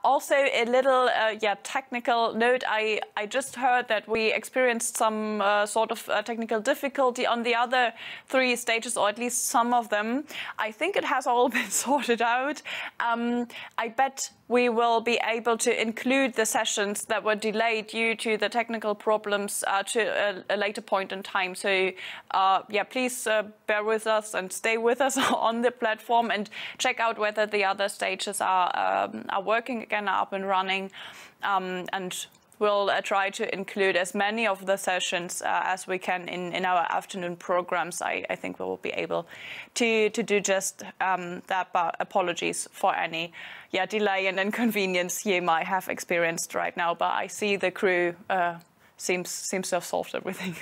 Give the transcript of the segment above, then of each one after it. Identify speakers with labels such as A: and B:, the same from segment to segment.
A: Also, a little technical note. I just heard that we experienced some sort of technical difficulty on the other 3 stages, or at least some of them. I think it has all been sorted out. I bet we will be able to include the sessions that were delayed due to the technical problems to a later point in time. So please bear with us and stay with us on the platform and check out whether the other stages are working again, are up and running, and we'll try to include as many of the sessions as we can in our afternoon programs. I think we will be able to do just that, but apologies for any delay and inconvenience you might have experienced right now. But I see the crew seems to have solved everything.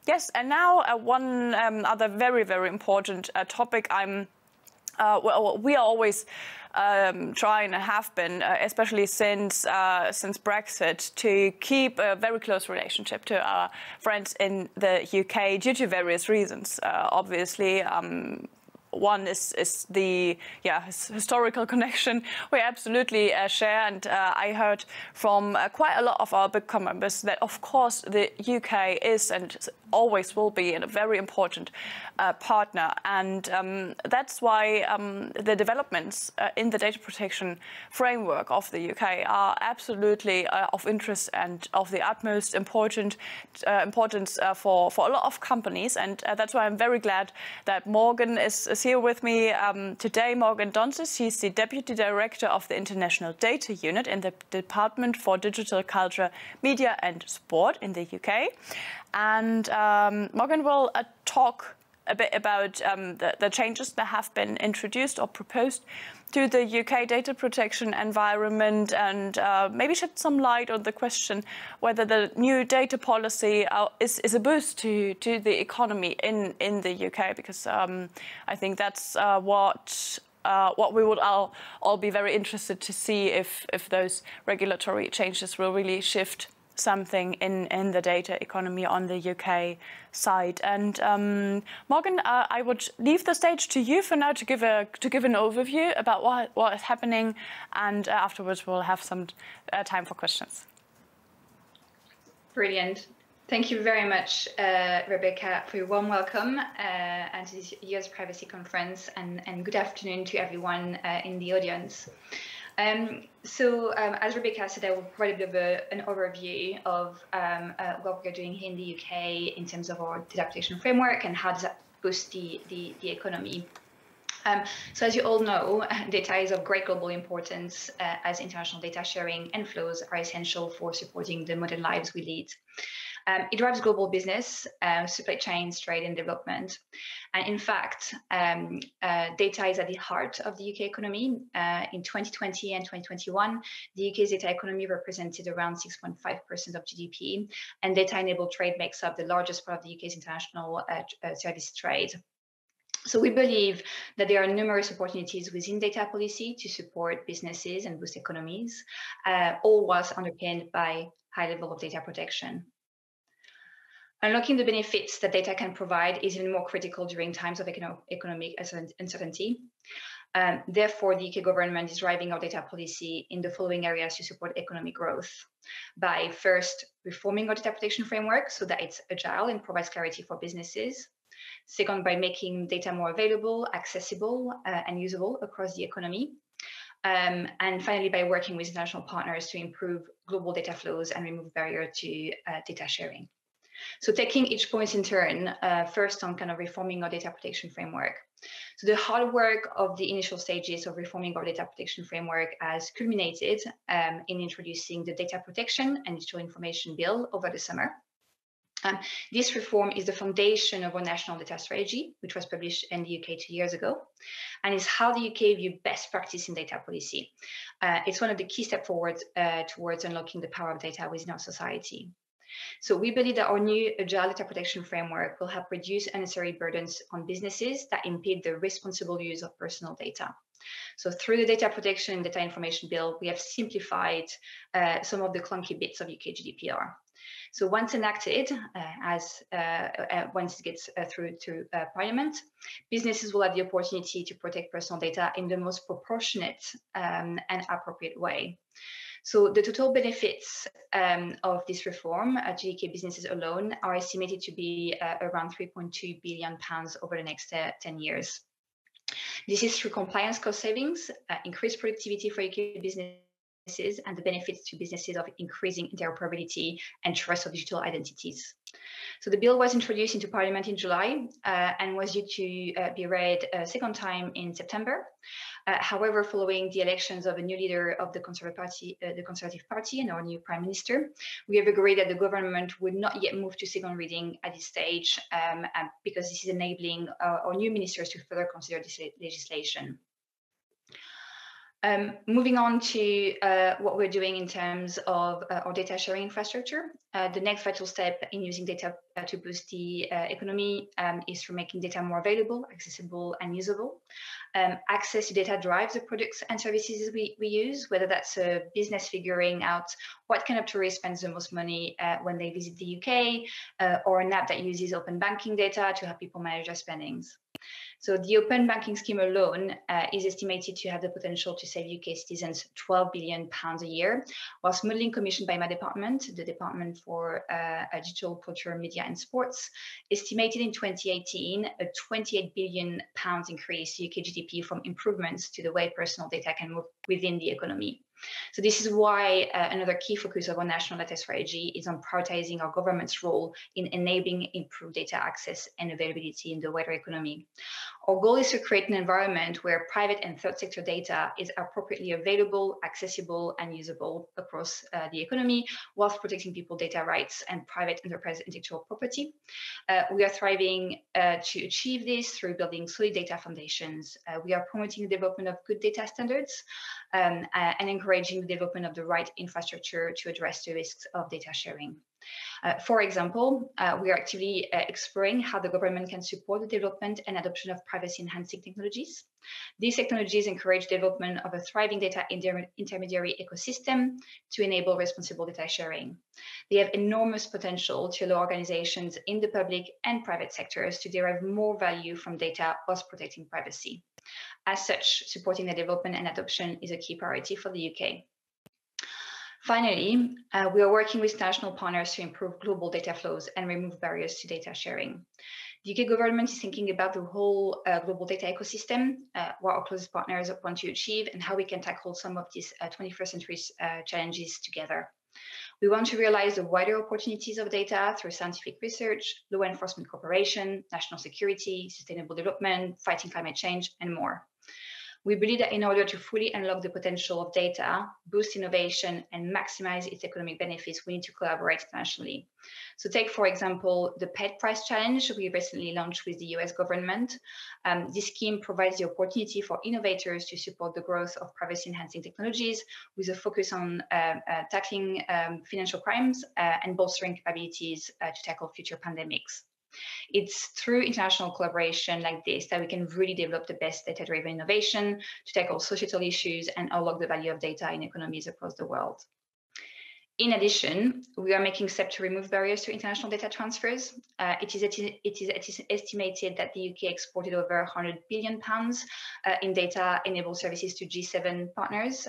A: Yes, and now one other very, very important topic. We are always trying and have been, especially since Brexit, to keep a very close relationship to our friends in the UK due to various reasons. Obviously, one is the historical connection we absolutely share, and I heard from quite a lot of our Bitkom members that, of course, the UK is and always will be a very important partner, and that's why the developments in the data protection framework of the UK are absolutely of interest and of the utmost importance for a lot of companies, and that's why I'm very glad that Morgane is here with me today. Morgane Donse, she's the Deputy Director of the International Data Unit in the Department for Digital Culture, Media and Sport in the UK. And Morgane will talk a bit about the changes that have been introduced or proposed to the UK data protection environment, and maybe shed some light on the question whether the new data policy is a boost to the economy in the UK, because I think that's what we would all be very interested to see if those regulatory changes will really shift something in the data economy on the UK side. And Morgane, I would leave the stage to you for now to give an overview about what is happening, and afterwards we'll have some time for questions.
B: Brilliant. Thank you very much, Rebecca, for your warm welcome and to this year's privacy conference, and good afternoon to everyone in the audience. As Rebecca said, I will provide a bit of an overview of what we're doing here in the UK in terms of our data protection framework and how does that boost the economy. So as you all know, data is of great global importance as international data sharing and flows are essential for supporting the modern lives we lead. It drives global business, supply chains, trade and development. And in fact, data is at the heart of the UK economy. In 2020 and 2021, the UK's data economy represented around 6.5% of GDP, and data-enabled trade makes up the largest part of the UK's international service trade. So we believe that there are numerous opportunities within data policy to support businesses and boost economies, all whilst underpinned by high level of data protection. Unlocking the benefits that data can provide is even more critical during times of economic uncertainty. Therefore, the UK government is driving our data policy in the following areas to support economic growth: by first, reforming our data protection framework so that it's agile and provides clarity for businesses. Second, by making data more available, accessible, and usable across the economy. And finally, by working with international partners to improve global data flows and remove barriers to data sharing. So taking each point in turn, first on kind of reforming our data protection framework. So the hard work of the initial stages of reforming our data protection framework has culminated in introducing the Data Protection and Digital Information Bill over the summer. This reform is the foundation of our national data strategy, which was published in the UK 2 years ago, and is how the UK view best practice in data policy. It's one of the key steps forward towards unlocking the power of data within our society. So we believe that our new agile data protection framework will help reduce unnecessary burdens on businesses that impede the responsible use of personal data. So through the Data Protection and Data Information Bill, we have simplified some of the clunky bits of UK GDPR. So once enacted, once it gets through to Parliament, businesses will have the opportunity to protect personal data in the most proportionate and appropriate way. So the total benefits of this reform to UK businesses alone are estimated to be around £3.2 billion over the next 10 years. This is through compliance cost savings, increased productivity for UK businesses, and the benefits to businesses of increasing interoperability and trust of digital identities. So the bill was introduced into Parliament in July and was due to be read a second time in September. However, following the elections of a new leader of the Conservative Party and our new Prime Minister, we have agreed that the government would not yet move to second reading at this stage because this is enabling our new ministers to further consider this legislation. Moving on to what we're doing in terms of our data sharing infrastructure. The next vital step in using data to boost the economy is through making data more available, accessible, and usable. Access to data drives the products and services we use, whether that's a business figuring out what kind of tourist spends the most money when they visit the UK, or an app that uses open banking data to help people manage their spendings. So the open banking scheme alone is estimated to have the potential to save UK citizens £12 billion a year, whilst modelling commissioned by my department, the Department for Digital, Culture, Media and Sports, estimated in 2018 a £28 billion increase to UK GDP from improvements to the way personal data can move within the economy. So this is why another key focus of our national data strategy is on prioritizing our government's role in enabling improved data access and availability in the wider economy. Our goal is to create an environment where private and third sector data is appropriately available, accessible, and usable across the economy, whilst protecting people's data rights and private enterprise intellectual property. We are striving to achieve this through building solid data foundations. We are promoting the development of good data standards and encouraging the development of the right infrastructure to address the risks of data sharing. For example, we are actively exploring how the government can support the development and adoption of privacy-enhancing technologies. These technologies encourage development of a thriving data intermediary ecosystem to enable responsible data sharing. They have enormous potential to allow organizations in the public and private sectors to derive more value from data whilst protecting privacy. As such, supporting the development and adoption is a key priority for the UK. Finally, we are working with international partners to improve global data flows and remove barriers to data sharing. The UK government is thinking about the whole global data ecosystem, what our closest partners want to achieve, and how we can tackle some of these 21st century challenges together. We want to realize the wider opportunities of data through scientific research, law enforcement cooperation, national security, sustainable development, fighting climate change, and more. We believe that in order to fully unlock the potential of data, boost innovation, and maximize its economic benefits, we need to collaborate internationally. So take, for example, the Pet Prize Challenge we recently launched with the US government. This scheme provides the opportunity for innovators to support the growth of privacy-enhancing technologies with a focus on tackling financial crimes and bolstering capabilities to tackle future pandemics. It's through international collaboration like this that we can really develop the best data-driven innovation to tackle societal issues and unlock the value of data in economies across the world. In addition, we are making steps to remove barriers to international data transfers. It is estimated that the UK exported over £100 billion in data-enabled services to G7 partners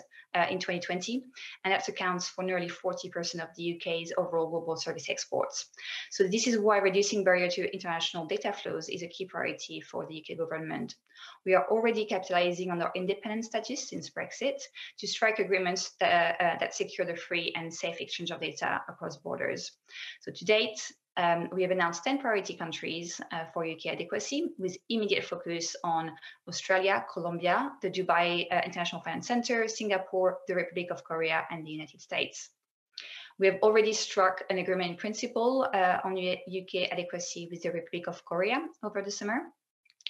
B: in 2020, and that accounts for nearly 40% of the UK's overall global service exports. So this is why reducing barrier to international data flows is a key priority for the UK government. We are already capitalizing on our independent status since Brexit to strike agreements that secure the free and safe exchange of data across borders. So to date, we have announced 10 priority countries for UK adequacy, with immediate focus on Australia, Colombia, the Dubai International Finance Centre, Singapore, the Republic of Korea, and the United States. We have already struck an agreement in principle on UK adequacy with the Republic of Korea over the summer.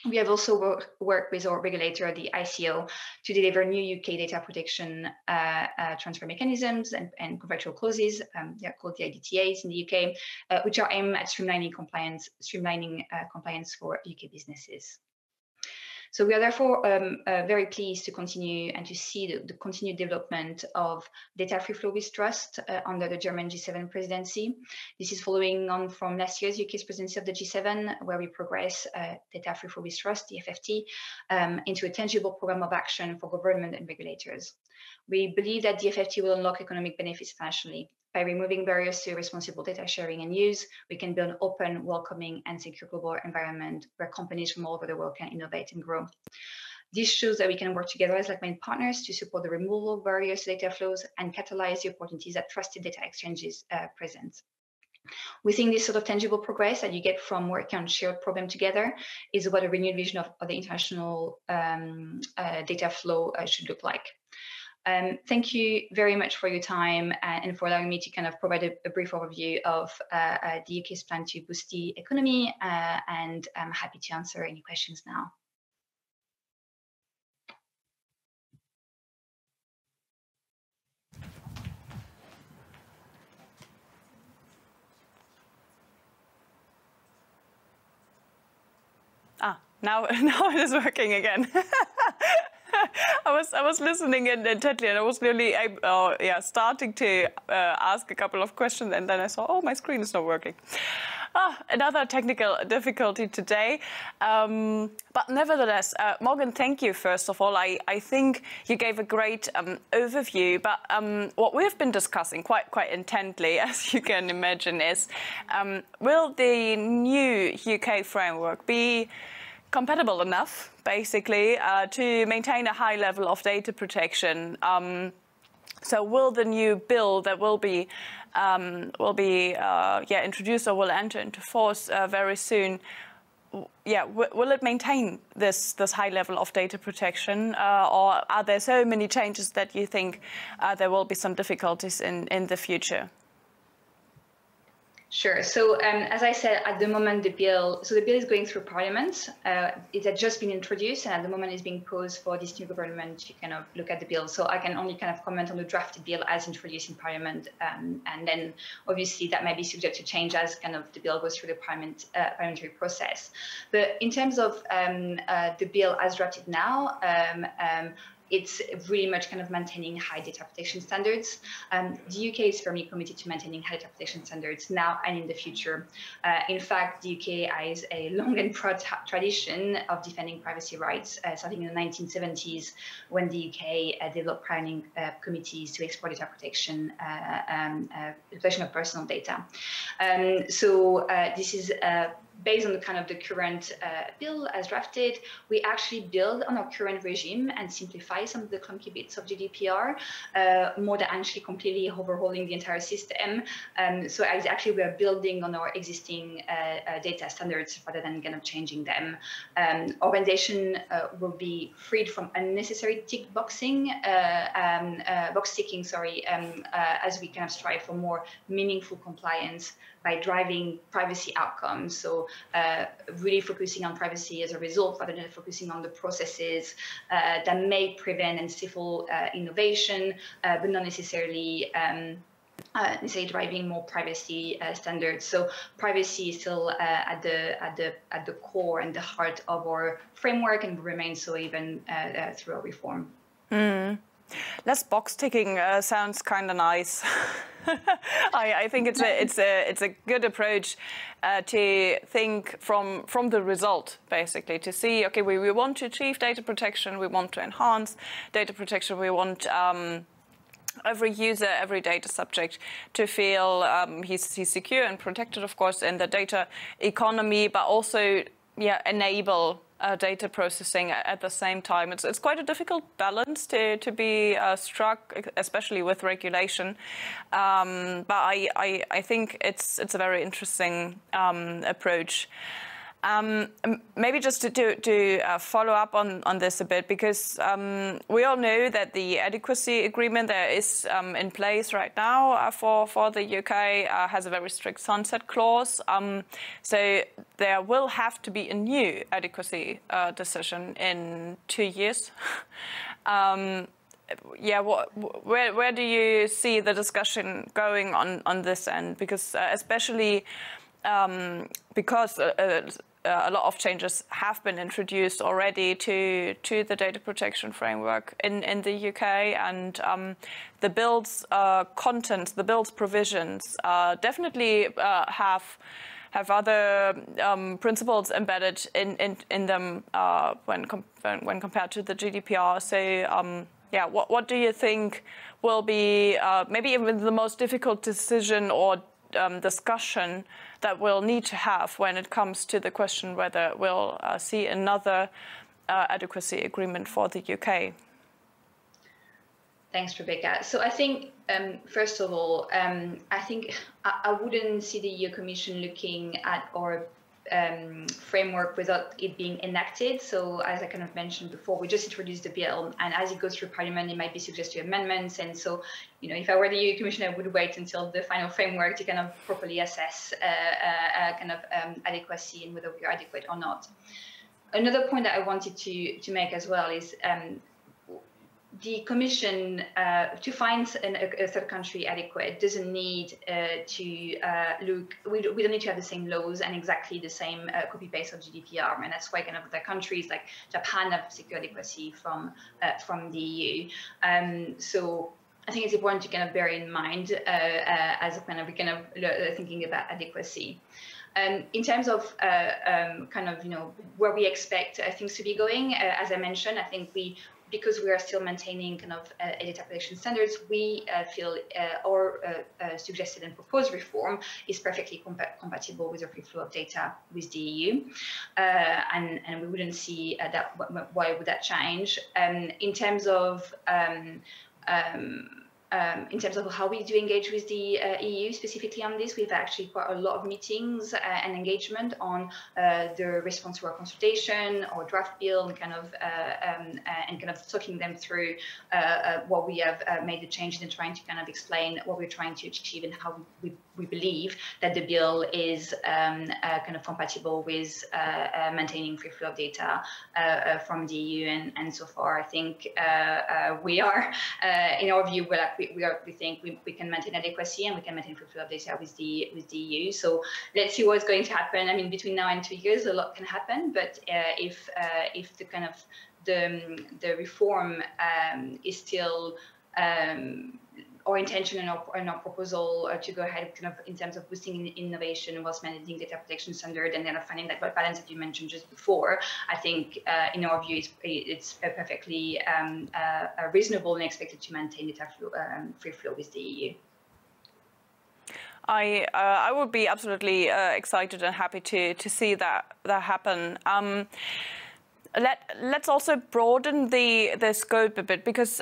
B: We have also worked with our regulator, the ICO, to deliver new UK data protection transfer mechanisms and contractual clauses. They're called the IDTAs in the UK, which are aimed at streamlining compliance for UK businesses. So we are therefore very pleased to continue and to see the continued development of data free flow with trust under the German G7 presidency. This is following on from last year's UK's presidency of the G7, where we progress data free flow with trust, the DFFT, into a tangible program of action for government and regulators. We believe that the DFFT will unlock economic benefits internationally. By removing barriers to responsible data sharing and use, we can build an open, welcoming, and secure global environment where companies from all over the world can innovate and grow. This shows that we can work together as like-minded partners to support the removal of barriers to data flows and catalyze the opportunities that trusted data exchanges present. We think this sort of tangible progress that you get from working on shared problem together is what a renewed vision of the international data flow should look like. Thank you very much for your time and for allowing me to kind of provide a brief overview of the UK's plan to boost the economy, and I'm happy to answer any questions now.
A: Now it is working again. I was listening intently, and I was really starting to ask a couple of questions, and then I saw, oh, my screen is not working. Another technical difficulty today. But nevertheless, Morgane, thank you, first of all. I think you gave a great overview, but what we've been discussing quite intently, as you can imagine, is will the new UK framework be compatible enough, basically, to maintain a high level of data protection? So will the new bill that will be introduced or will enter into force very soon, will it maintain this high level of data protection, or are there so many changes that you think there will be some difficulties in the future?
B: Sure. So as I said, at the moment, the bill is going through Parliament. It had just been introduced, and at the moment is being posed for this new government to kind of look at the bill. So I can only kind of comment on the drafted bill as introduced in Parliament, and then obviously that may be subject to change as kind of the bill goes through the parliamentary process. But in terms of the bill as drafted now, it's really much kind of maintaining high data protection standards. The UK is firmly committed to maintaining high data protection standards now and in the future. In fact, the UK has a long and proud tradition of defending privacy rights, starting in the 1970s when the UK developed planning committees to explore data protection, protection of personal data. So this is based on the kind of the current bill as drafted. We actually build on our current regime and simplify some of the clunky bits of GDPR, more than actually completely overhauling the entire system. So actually we are building on our existing data standards rather than kind of changing them. Organization will be freed from unnecessary box ticking, as we kind of strive for more meaningful compliance by driving privacy outcomes. So really focusing on privacy as a result, rather than focusing on the processes that may prevent and stifle innovation, but not necessarily driving more privacy standards. So privacy is still at the core and the heart of our framework, and will remain so even through our reform.
A: Less box ticking sounds kind of nice. I think it's a good approach to think from the result, basically, to see, okay, we want to achieve data protection, we want to enhance data protection, we want every user, every data subject to feel he's secure and protected, of course, in the data economy, but also enable data processing at the same time. It's quite a difficult balance to be struck, especially with regulation. But I think it's a very interesting approach. Maybe just to follow up on this a bit, because we all know that the adequacy agreement there is in place right now for the UK, has a very strict sunset clause. So there will have to be a new adequacy decision in 2 years. Where do you see the discussion going on this end? Because especially because a lot of changes have been introduced already to the data protection framework in the UK, and the bill's content, the bill's provisions definitely have other principles embedded in them when compared to the GDPR. So yeah, what do you think will be maybe even the most difficult decision or discussion that we'll need to have when it comes to the question whether we'll see another adequacy agreement for the UK?
B: Thanks, Rebecca. So I think, first of all, I think I wouldn't see the EU Commission looking at our framework without it being enacted. So as I kind of mentioned before, we just introduced the bill, and as it goes through Parliament, it might be subject to amendments. And so, you know, if I were the EU Commission, I would wait until the final framework to kind of properly assess adequacy and whether we are adequate or not. Another point that I wanted to make as well is the Commission, to find a third country adequate, doesn't need to look, we don't need to have the same laws and exactly the same copy-paste of GDPR. And that's why kind of the countries like Japan have secure adequacy from the EU. So I think it's important to kind of bear in mind as kind of we kind of thinking about adequacy. In terms of kind of, you know, where we expect things to be going, as I mentioned, I think because we are still maintaining kind of data protection standards, we feel our suggested and proposed reform is perfectly compatible with the free flow of data with the EU, and we wouldn't see that. Why would that change? In terms of how we do engage with the EU specifically on this, we've actually quite a lot of meetings and engagement on the response to our consultation or draft bill, and kind of talking them through what we have made the changes and trying to kind of explain what we're trying to achieve and how we believe that the bill is kind of compatible with maintaining free flow of data from the EU. And so far, I think we are, in our view, we think we can maintain adequacy and we can maintain free flow of data with the EU. So let's see what's going to happen. I mean, between now and 2 years, a lot can happen. But if the kind of the reform is still our intention and our proposal to go ahead kind of in terms of boosting innovation whilst managing data protection standard and then finding that balance that you mentioned just before, I think in our view it's perfectly reasonable and expected to maintain data free flow with the EU.
A: I would be absolutely excited and happy to see that happen. Let's also broaden the scope a bit, because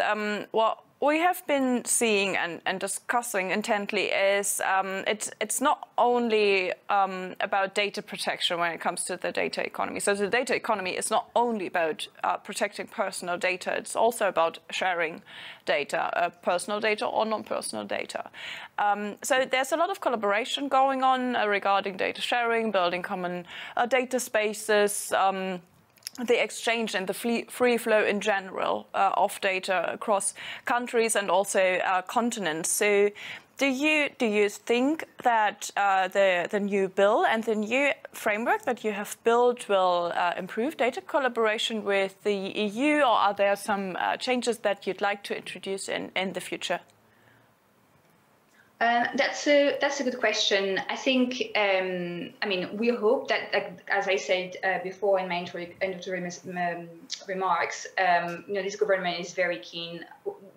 A: what we have been seeing and discussing intently is it's not only about data protection when it comes to the data economy. So the data economy is not only about protecting personal data, it's also about sharing data, personal data or non-personal data. So there's a lot of collaboration going on regarding data sharing, building common data spaces, the exchange and the free flow in general of data across countries and also continents. So do you think that the new bill and the new framework that you have built will improve data collaboration with the EU, or are there some changes that you'd like to introduce in the future?
B: That's a good question. I think, I mean, we hope that, as I said before in my introductory remarks, you know, this government is very keen.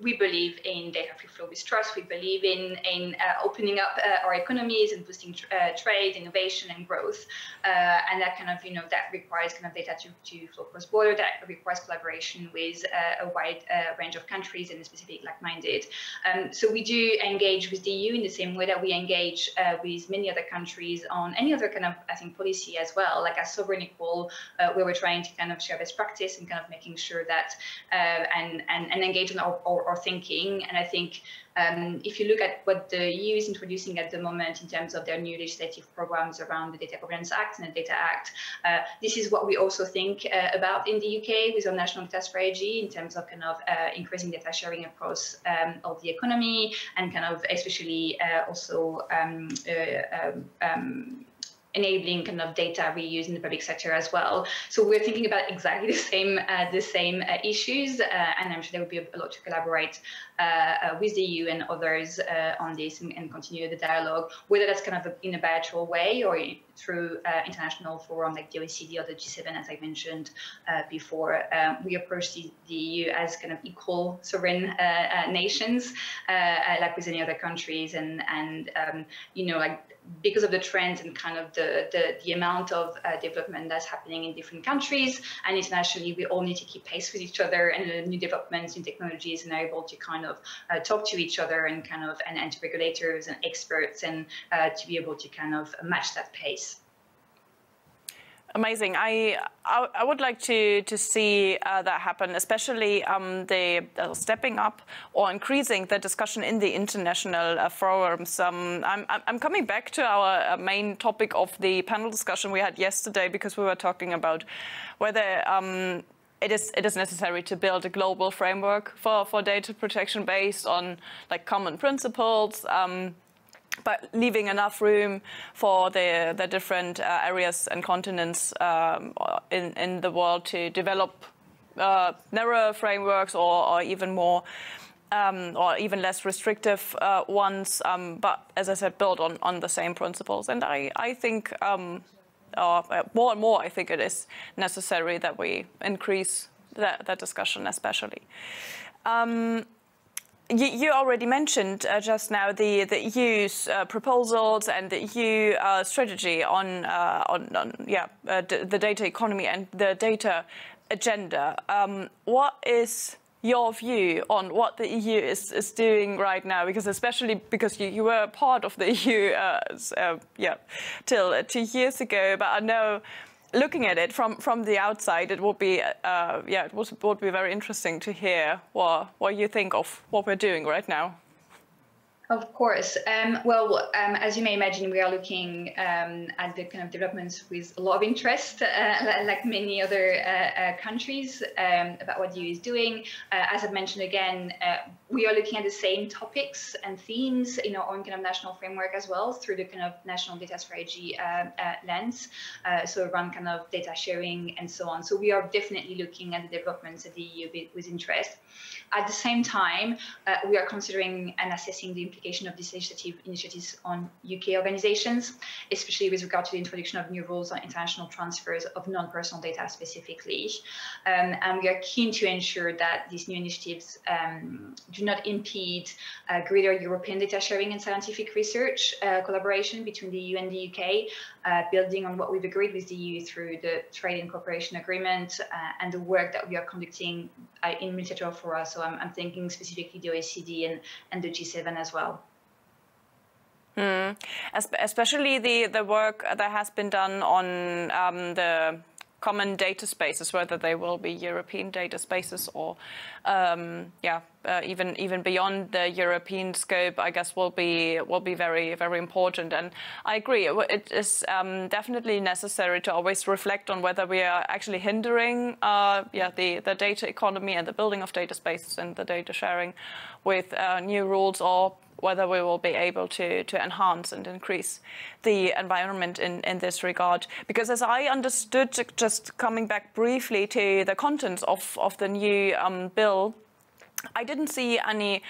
B: We believe in data free flow with trust. We believe in opening up our economies and boosting trade, innovation, and growth. And that kind of, you know, that requires kind of data to flow cross border. That requires collaboration with a wide range of countries and specific like-minded. So we do engage with the EU in the same way that we engage with many other countries on any other kind of, I think, policy as well, like as sovereign equal, where we're trying to kind of share best practice and kind of making sure that and engage in our thinking. And I think if you look at what the EU is introducing at the moment in terms of their new legislative programs around the Data Governance Act and the Data Act, this is what we also think about in the UK with our national data strategy in terms of kind of increasing data sharing across all the economy and kind of especially also enabling kind of data reuse in the public sector as well. So we're thinking about exactly the same issues, and I'm sure there will be a lot to collaborate with the EU and others on this and continue the dialogue, whether that's kind of in a bilateral way or through international forum like the OECD or the G7, as I mentioned before. We approach the EU as kind of equal sovereign nations, like with any other countries, and you know, like because of the trends and kind of the amount of development that's happening in different countries and internationally, we all need to keep pace with each other, and new developments, new technologies, and are able to kind of talk to each other and kind of and to regulators and experts, and to be able to kind of match that pace.
A: Amazing. I would like to see that happen, especially the stepping up or increasing the discussion in the international forums. I'm coming back to our main topic of the panel discussion we had yesterday, because we were talking about whether it is necessary to build a global framework for data protection based on like common principles, but leaving enough room for the different areas and continents in the world to develop narrower frameworks or even more or even less restrictive ones, but as I said, built on the same principles. And I think more and more, I think it is necessary that we increase that discussion, especially. You already mentioned just now the EU's proposals and the EU strategy on the data economy and the data agenda. What is your view on what the EU is doing right now? Because especially because you were part of the EU till 2 years ago, but I know, looking at it from the outside, it would be would be very interesting to hear what you think of what we're doing right now.
B: Of course. As you may imagine, we are looking at the kind of developments with a lot of interest, like many other countries, about what the EU is doing. As I've mentioned again, we are looking at the same topics and themes in our own kind of national framework as well, through the kind of national data strategy lens, so around kind of data sharing and so on. So we are definitely looking at the developments at the EU with interest. At the same time, we are considering and assessing the implication of these initiatives on UK organizations, especially with regard to the introduction of new rules on international transfers of non-personal data specifically. And we are keen to ensure that these new initiatives do not impede greater European data sharing and scientific research collaboration between the EU and the UK, building on what we've agreed with the EU through the Trade and Cooperation Agreement and the work that we are conducting in multilateral fora. So I'm thinking specifically the OECD and the G7 as well.
A: Especially the work that has been done on the common data spaces, whether they will be European data spaces or even beyond the European scope, I guess will be very, very important. And I agree, it is definitely necessary to always reflect on whether we are actually hindering the data economy and the building of data spaces and the data sharing with new rules, or whether we will be able to enhance and increase the environment in this regard. Because as I understood, just coming back briefly to the contents of the new bill, I didn't see any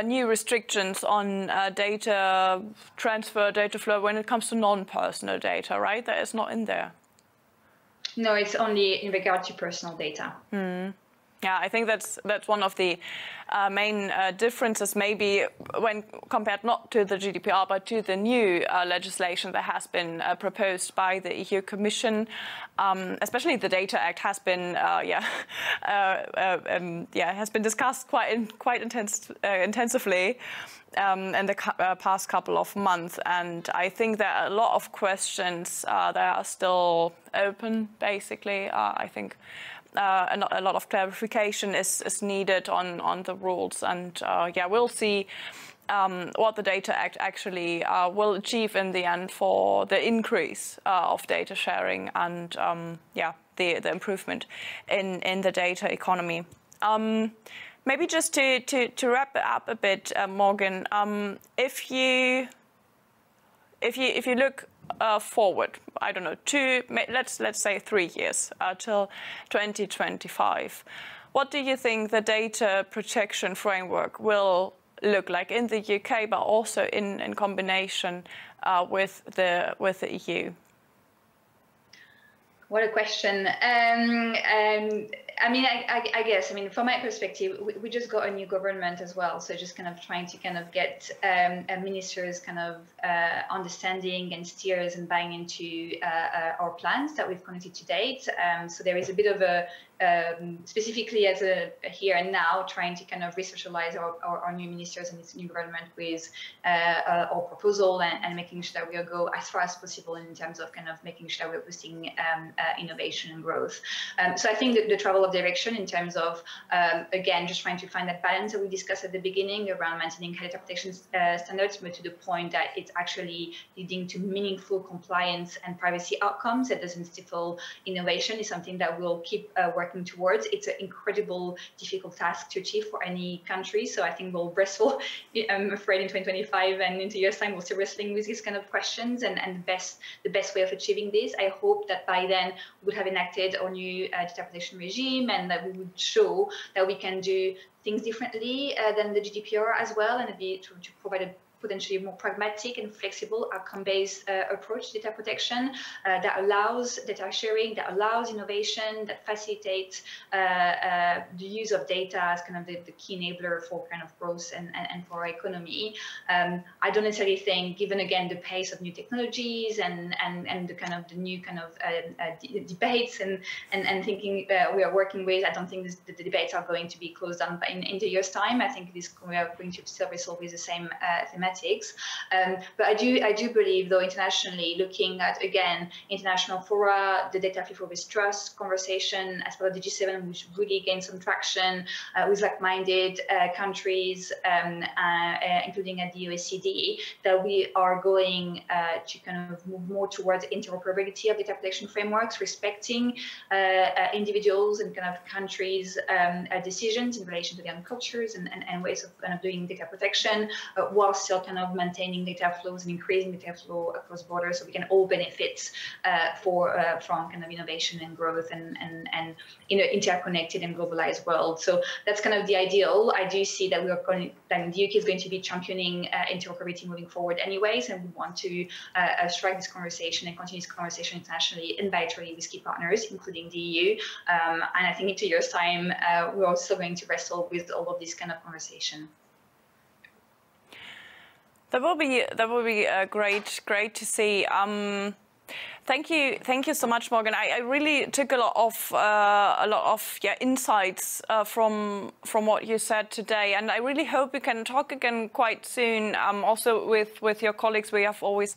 A: new restrictions on data transfer, data flow when it comes to non-personal data, right? That is not in there.
B: No, it's only in regard to personal data.
A: Yeah, I think that's one of the main differences, maybe when compared not to the GDPR, but to the new legislation that has been proposed by the EU Commission. Especially the Data Act has been has been discussed quite intensively in the past couple of months, and I think there are a lot of questions that are still open. Basically, I think. A lot of clarification is needed on the rules, and we'll see what the Data Act actually will achieve in the end for the increase of data sharing and the improvement in the data economy. Maybe just to wrap it up a bit, Morgane, if you look forward, I don't know, let's say 3 years till 2025. What do you think the data protection framework will look like in the UK, but also in combination with the EU?
B: What a question. I mean, I guess, I mean, from my perspective, we just got a new government as well. So just kind of trying to kind of get ministers kind of understanding and steers and buying into our plans that we've connected to date. So there is a bit of a, specifically as a here and now, trying to kind of resocialize our new ministers and this new government with our proposal and making sure that we'll go as far as possible in terms of kind of making sure that we're boosting innovation and growth. So I think that the travel of direction in terms of, again, just trying to find that balance that we discussed at the beginning around maintaining data protection standards, but to the point that it's actually leading to meaningful compliance and privacy outcomes that doesn't stifle innovation is something that we'll keep working towards. It's an incredible, difficult task to achieve for any country. So I think we'll wrestle, I'm afraid, in 2025 and into years' time, we'll still wrestling with these kind of questions and the best way of achieving this. I hope that by then we would have enacted our new data protection regime and that we would show that we can do things differently than the GDPR as well, and to provide a potentially more pragmatic and flexible outcome-based approach to data protection that allows data sharing, that allows innovation, that facilitates the use of data as kind of the key enabler for kind of growth and for our economy. I don't necessarily think, given again the pace of new technologies and the kind of the new kind of debates and thinking we are working with, I don't think the debates are going to be closed down in the year's time. I think we are going to still wrestle with the same thematics. But I do believe, though, internationally, looking at, again, international fora, the data free for trust conversation as part of the G7, which really gained some traction with like-minded countries, including at the OECD, that we are going to kind of move more towards interoperability of data protection frameworks, respecting individuals and kind of countries' decisions in relation to their own cultures and ways of kind of doing data protection, while still kind of maintaining data flows and increasing data flow across borders, so we can all benefit from kind of innovation and growth and in an interconnected and globalized world. So that's kind of the ideal. I do see that the UK is going to be championing interoperability moving forward anyways, and we want to strike this conversation and continue this conversation internationally and bilaterally with key partners, including the EU. And I think in 2 years' time, we're also going to wrestle with all of this kind of conversation.
A: That will be great to see. Thank you so much, Morgane. I really took a lot of insights from what you said today, and I really hope we can talk again quite soon. Also with your colleagues, we have always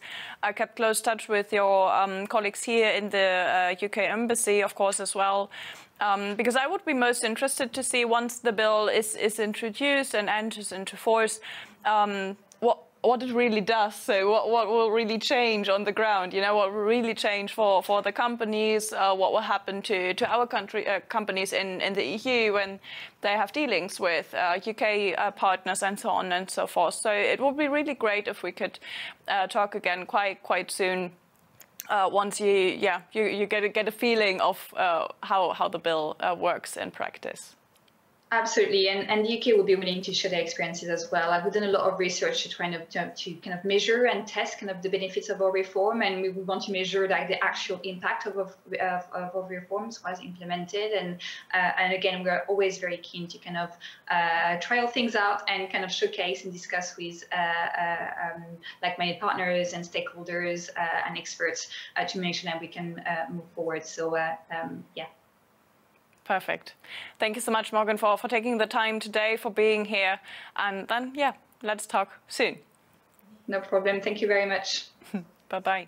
A: kept close touch with your colleagues here in the UK Embassy, of course, as well. Because I would be most interested to see, once the bill is introduced and enters into force, what it really does. So what will really change on the ground? You know, what will really change for the companies? What will happen to our companies in the EU when they have dealings with UK partners and so on and so forth? So it would be really great if we could talk again quite soon. Once you get a feeling of how the bill works in practice.
B: Absolutely, and the UK will be willing to share their experiences as well. We've done a lot of research to try to kind of measure and test kind of the benefits of our reform, and we want to measure like the actual impact of reforms was implemented. And again, we're always very keen to kind of trial things out and kind of showcase and discuss with like-minded partners and stakeholders and experts to make sure that we can move forward. So yeah.
A: Perfect. Thank you so much, Morgane, for taking the time today, for being here. And then, yeah, let's talk soon.
B: No problem. Thank you very much.
A: Bye-bye.